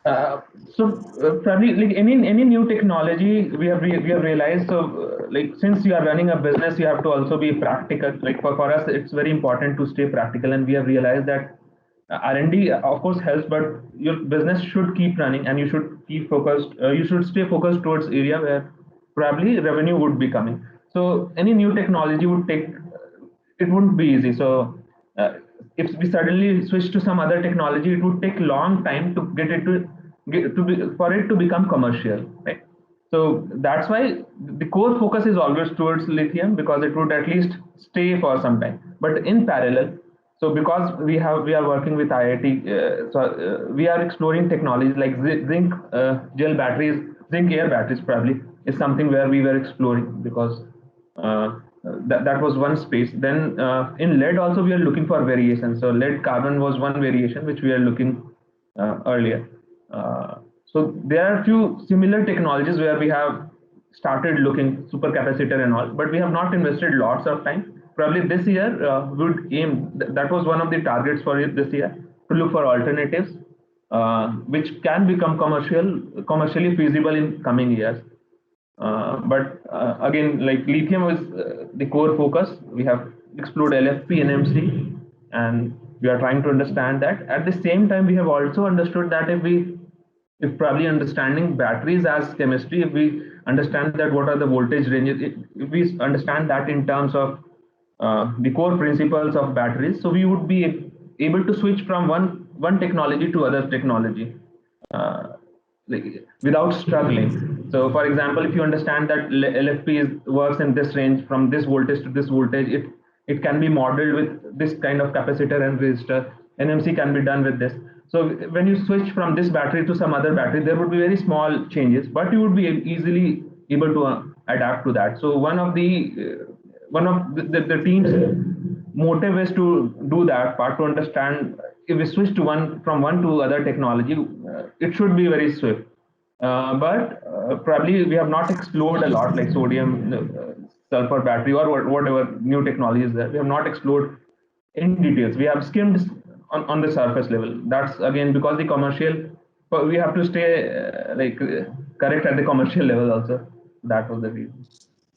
Uh, Probably like any new technology we have realized. So like since you are running a business, you have to also be practical. Like for us, it's very important to stay practical, and we have realized that R&D of course helps, but your business should keep running, and you should keep focused. You should stay focused towards area where probably revenue would be coming. So any new technology would take, it wouldn't be easy. So if we suddenly switch to some other technology, it would take long time to get it to get to be for it to become commercial, right? So that's why the core focus is always towards lithium, because it would at least stay for some time. But in parallel, so because we are working with IIT, we are exploring technologies like zinc gel batteries, zinc air batteries probably is something where we were exploring, because that was one space. Then in lead also we are looking for variations. So lead carbon was one variation which we are looking earlier. So there are a few similar technologies where we have started looking supercapacitor and all, but we have not invested lots of time. Probably this year we would aim. That was one of the targets for it this year, to look for alternatives which can become commercially feasible in coming years. But again, like lithium is the core focus. We have explored LFP and MC, and we are trying to understand that. At the same time, we have also understood that if probably understanding batteries as chemistry, if we understand that what are the voltage ranges, if we understand that in terms of the core principles of batteries, so we would be able to switch from one technology to other technology. Uh, like without struggling. So, for example, if you understand that LFP works in this range from this voltage to this voltage, it can be modeled with this kind of capacitor and resistor. NMC can be done with this. So when you switch from this battery to some other battery, there would be very small changes, but you would be easily able to adapt to that. So one of the team's motive is to do that part, to understand if we switch to one from one to other technology, it should be very swift. But probably we have not explored a lot, like sodium sulfur battery or whatever new technology is there. We have not explored in details. We have skimmed on the surface level. That's again because the commercial, but we have to stay correct at the commercial level also. That was the reason.